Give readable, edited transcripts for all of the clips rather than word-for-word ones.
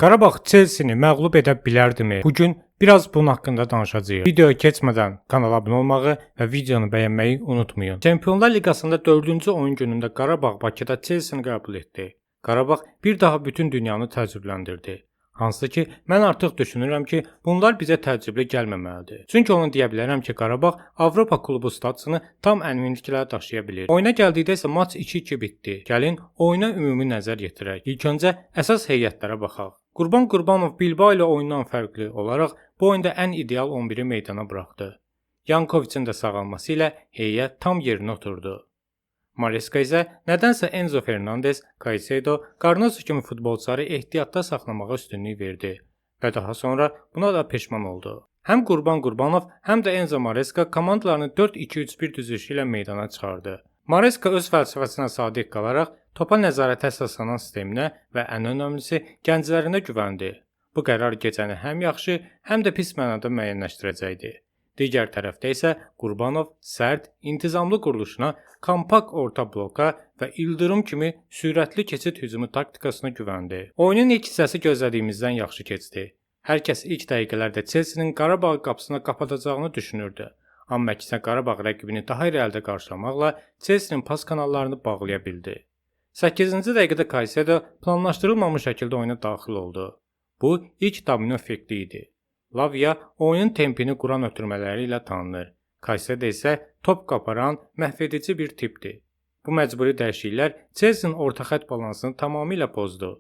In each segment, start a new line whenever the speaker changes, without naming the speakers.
Qarabağ Chelsea-ni məğlub edə bilərdimi? Bugün biraz bunun haqqında danışacağıq. Videoya keçmədən kanala abunə olmağı və videonu bəyənməyi unutmayın. Çempionlar Liqasında 4-cü oyun günündə Qarabağ Bakıda Chelsea-ni qəbul etdi. Qarabağ bir daha bütün dünyanı təəccübləndirdi. Hansı ki, mən artıq düşünürəm ki, bunlar bizə təəccüblü gəlməməlidir. Çünki onu deyə bilərəm ki, Qarabağ Avropa klubu statusunu tam əminliklə daşıya bilir. Oyuna gəldikdə isə maç 2-2 bitdi. Gəlin oyuna ümumi nəzər yetirək. İlk öncə əsas heyətlərə baxaq. Qurban Qurbanov Bilbao ilə oyundan fərqli olaraq bu oyunda ən ideal 11-i meydana buraxdı. Yankoviçin də sağalması ilə heyət tam yerinə oturdu. Maresca isə nədənsə Enzo Fernandez, Caicedo, Garnacho kimi futbolçuları ehtiyatda saxlamağa üstünlük verdi və daha sonra buna da peşman oldu. Həm Qurban Qurbanov, həm də Enzo Maresca komandalarını 4-2-3-1 düzülüşü ilə meydana çıxardı. Maresca öz fəlsəfəsinə sadiq qalaraq topa nəzarətə əsaslanan sisteminə və ən önəmlisi gənclərinə güvəndi. Bu qərar gecəni həm yaxşı, həm də pis mənada müəyyənləşdirəcəkdi. Digər tərəfdə isə Qurbanov sərt, intizamlı quruluşuna, kompakt orta bloka və ildırım kimi sürətli keçid hücumu taktikasına güvəndi. Oyunun ilk hissəsi gözlədiyimizdən yaxşı keçdi. Hər kəs ilk dəqiqələrdə Chelsea-nin Qarabağ qapısına qapatacağını düşünürdü. Amma əksinə Qarabağ rəqibini daha irəlidə qarşılamaqla Chelsea-nin pas kanallarını bağlaya bildi. 8-ci dəqiqədə Caicedo planlaşdırılmamış şəkildə oyuna daxil oldu. Bu ilk domino effekti idi. Lavia oyunun tempini quran ötürmələri ilə tanınır. Caicedo isə top qaparan, məhvedici bir tipdir. Bu məcburi dəyişikliklər Chelsea-nin orta xətt balansını tamamilə pozdu.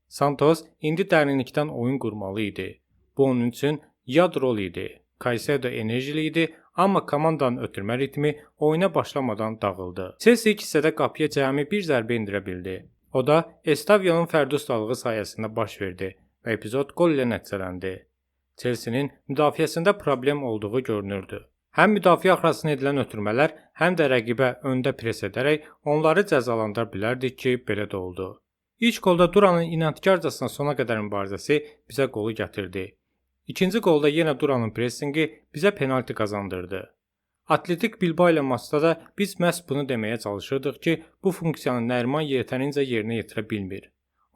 Santos indi dərinlikdən oyun qurmalı idi. Bu onun üçün yad rol idi. Caicedo enerjili idi, amma komandanın ötürmə ritmi oyuna başlamadan dağıldı. Chelsea ilk hissədə qapıya cəmi bir zərbə endirə bildi. O da Estavionun fərdi ustalığı sayəsində baş verdi və epizod qol ilə nəticələndi. Chelsea-nin müdafiəsində problem olduğu görünürdü. Həm müdafiə arxasına edilən ötürmələr, həm də rəqibə öndə pres edərək onları cəzalandıra bilərdik ki, belə də oldu. İlk qolda Duranın inadkarcasına sona qədər mübarizəsi bizə qolu gətirdi. İkinci qolda yenə Duranın pressingi bizə penalti qazandırdı. Atletik Bilbao ilə maçda da biz məhz bunu deməyə çalışırdıq ki, bu funksiyanı Nəriman yetərincə yerinə yetirə bilmir.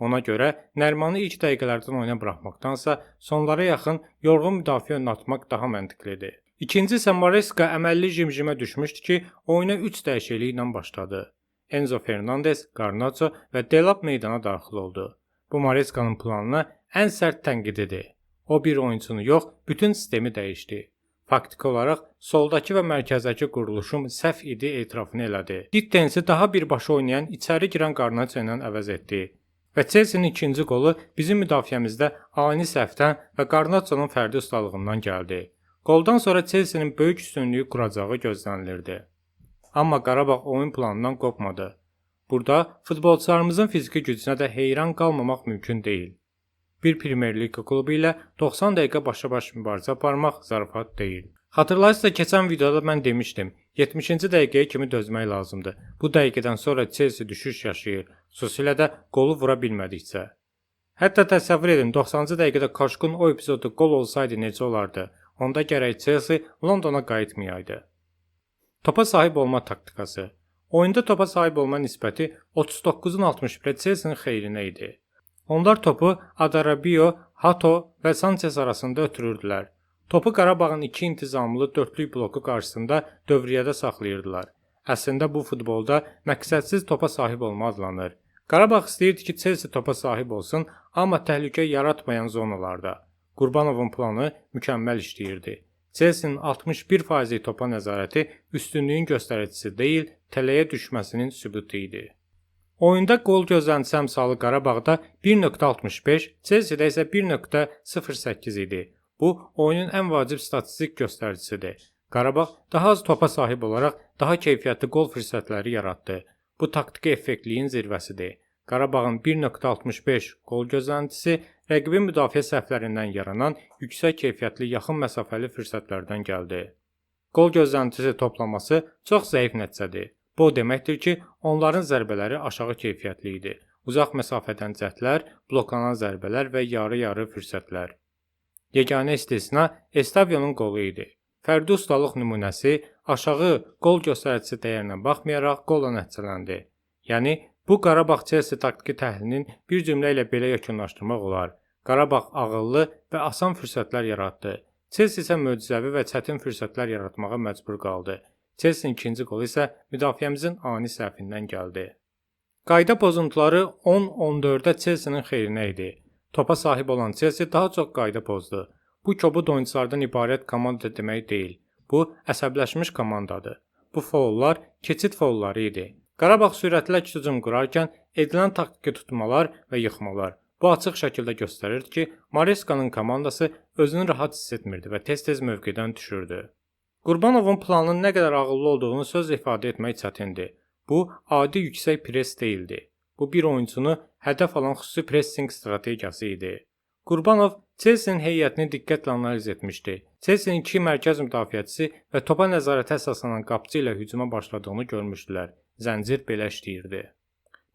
Ona görə Nərimanı ilk dəqiqələrdən oyuna buraxmaqdansa sonlara yaxın yorğun müdafiə önünə atmaq daha məntiqlidir. İkinci isə Maresca əməlli jimjimə düşmüşdü ki, oyuna 3 dəyişiklik ilə başladı. Enzo Fernandez, Garnacho və Delap meydana daxil oldu. Bu Maresca'nın planına ən sərt tənqididir. O bir oyuncunu yox, bütün sistemi dəyişdi. Faktiki olaraq soldakı və mərkəzdəki quruluşum səhv idi etirafını elədi. Dittensi daha birbaşa oynayan içəri girən Garnacho ilə əvəz etdi. Və Chelsea-nin ikinci qolu bizim müdafiəmizdə ani səhvdən və Garnacho'nun fərdi ustalığından gəldi. Qoldan sonra Chelsea-nin böyük üstünlüyü quracağı gözlənilirdi. Amma Qarabağ oyun planından qopmadı. Burada futbolçularımızın fiziki gücünə də heyran qalmamaq mümkün deyil. Bir Premier Liqa klubu ilə 90 dəqiqə başa-baş mübarizə aparmaq zarafat deyil. Xatırlayırsınızsa keçən videoda mən demişdim, 70-ci dəqiqəyə kimi dözmək lazımdır. Bu dəqiqədən sonra Chelsea düşüş yaşayır, xüsusilə də qolu vura bilmədikcə. Hətta təsəvvür edin, 90-cı dəqiqədə Koşkun o epizodu qol olsaydı necə olardı? Onda gərək Chelsea Londona qayıtmayaydı. Topa sahib olma taktikası. Oyunda topa sahib olma nisbəti 39-un 61-ə Chelsea-nin xeyrinə idi. Onlar topu Adarabio, Hato və Sanchez arasında ötürürdülər. Topu Qarabağın iki intizamlı dörtlük bloku qarşısında dövriyyədə saxlayırdılar. Əslində bu futbolda məqsədsiz topa sahib olma adlanır. Qarabağ istəyirdi ki, Chelsea topa sahib olsun, amma təhlükə yaratmayan zonalarda. Qurbanovun planı mükəmməl işləyirdi. Chelsea-nin 61% topa nəzarəti üstünlüyün göstəricisi deyil, tələyə düşməsinin sübutu idi. Oyunda qol gözləntisi əmsalı Qarabağda 1.65, Chelsea-də isə 1.08 idi. Bu, oyunun ən vacib statistik göstəricisidir. Qarabağ daha az topa sahib olaraq daha keyfiyyətli qol fürsətləri yaratdı. Bu taktiki effektliyin zirvəsidir. Qarabağın 1.65 qol gözləntisi rəqibin müdafiə səhvlərindən yaranan yüksək keyfiyyətli yaxın məsafəli fürsətlərdən gəldi. Qol gözləntisi toplaması çox zəif nəticədir. Bu o deməkdir ki, onların zərbələri aşağı keyfiyyətli idi. Uzaq məsafədən cəhdlər, bloklanan zərbələr və yarı-yarı fürsətlər. Yeganə istisna Estavionun qolu idi. Fərdi ustalıq nümunəsi aşağı qol göstəricisi dəyərinə baxmayaraq qolla nəticələndi. Yəni, bu Qarabağ Chelsea taktiki təhlilinin bir cümlə ilə belə yekunlaşdırmaq olar. Qarabağ ağıllı və asan fürsətlər yaratdı. Chelsea isə möcüzəvi və çətin fürsətlər yaratmağa məcbur qaldı. Chelsea'nin ikinci qolu isə müdafiəmizin ani səhvindən gəldi. Qayda pozuntuları 10-14-də Chelsea'nin xeyrinə idi. Topa sahib olan Chelsea daha çox qayda pozdu. Bu kobud oyunculardan ibarət komanda demək deyil. Bu əsəbləşmiş komandadır. Bu faullar keçid faulları idi. Qarabağ sürətlə hücum qurarkən edilən taktiki tutmalar və yıxmalar bu açıq şəkildə göstərir ki, Mareska'nın komandası özünü rahat hiss etmirdi və tez-tez mövqedən düşürdü. Qurbanovun planının nə qədər ağıllı olduğunu sözlə ifadə etmək çətindir. Bu adi yüksək pres deyildi. Bu bir oyuncunu hədəf alan xüsusi pressing strategiyası idi. Qurbanov Chelsea'nin heyətini diqqətlə analiz etmişdi. Chelsea'nin 2 mərkəz müdafiəçisi və topa nəzarətə əsaslanan qapıcı ilə hücuma başladığını görmüşdülər. Zəncir belə işləyirdi.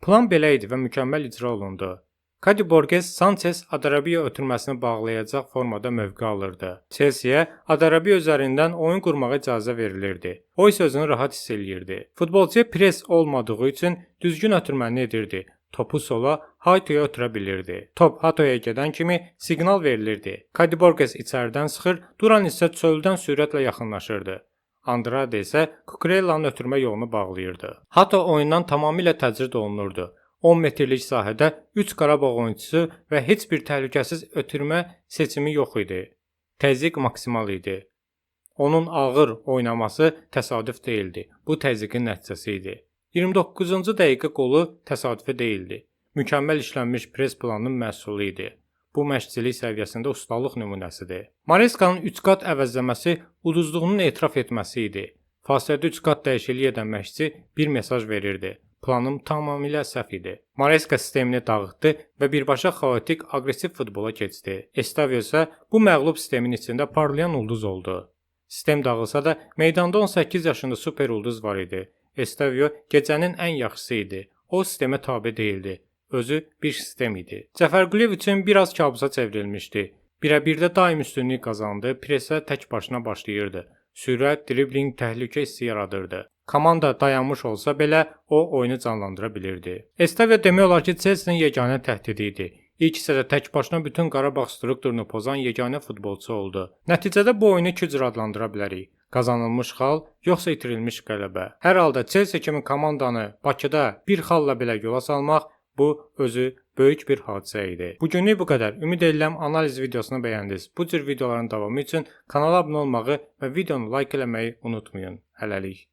Plan belə idi və mükəmməl icra olundu. Kadi Borges Sanchez Adarabia ötürməsini bağlayacaq formada mövqe alırdı. Chelsea'yə Adarabia üzərindən oyun qurmağa icazə verilirdi. O isə özünü rahat hiss eləyirdi. Futbolçuya pres olmadığı üçün düzgün ötürməni edirdi. Topu sola Hayto'ya ötürə bilirdi. Top Hayto'ya gedən kimi siqnal verilirdi. Kadi Borges içəridən sıxır, Duran isə çöldən sürətlə yaxınlaşırdı. Andrade isə Cucurella'nın ötürmə yolunu bağlayırdı. Hayto oyundan tamamilə təcrid olunurdu. 10 metrlik sahədə 3 Qarabağ oyunçusu və heç bir təhlükəsiz ötürmə seçimi yox idi. Təzyiq maksimal idi. Onun ağır oynaması təsadüf deyildi. Bu təzyiqin nəticəsi idi. 29-cu dəqiqə qolu təsadüfi deyildi. Mükəmməl işlənmiş pres planının məhsulu idi. Bu məşqçilik səviyyəsində ustalıq nümunəsidir. Mareska'nın 3 qat əvəzləməsi uduzluğunun etiraf etməsi idi. Fasilədə 3 qat dəyişiklik edən məşqçi bir mesaj verirdi. Planım tamamilə səhv idi. Maresca sistemini dağıtdı və birbaşa xaotik, aqressiv futbola keçdi. Estavio isə bu məğlub sistemin içində parlayan ulduz oldu. Sistem dağılsa da meydanda 18 yaşında super ulduz var idi. Estavio gecənin ən yaxşısı idi. O sistemə tabe deyildi. Özü bir sistem idi. Cəfərquliyev üçün biraz kabusa çevrilmişdi. Birə-birdə daim üstünlük qazandı, presə tək başına başlayırdı. Sürət, dribling, təhlükə hissi yaradırdı. Komanda dayanmış olsa belə o oyunu canlandıra bilirdi. Estavio demək olar ki, Chelsea'nin yeganə təhdidi idi. İlk hissədə tək başına bütün Qarabağ strukturunu pozan yeganə futbolçu oldu. Nəticədə bu oyunu 2 cür adlandıra bilərik. Qazanılmış xal, yoxsa itirilmiş qələbə. Hər halda Chelsea kimi komandanı Bakıda bir xalla belə yola salmaq bu özü böyük bir hadisə idi. Bugünlük bu qədər. Ümid edirəm analiz videosunu bəyəndiniz. Bu cür videoların davamı üçün kanala abunə olmağı və videonu like eləməyi unutmayın. Hələlik.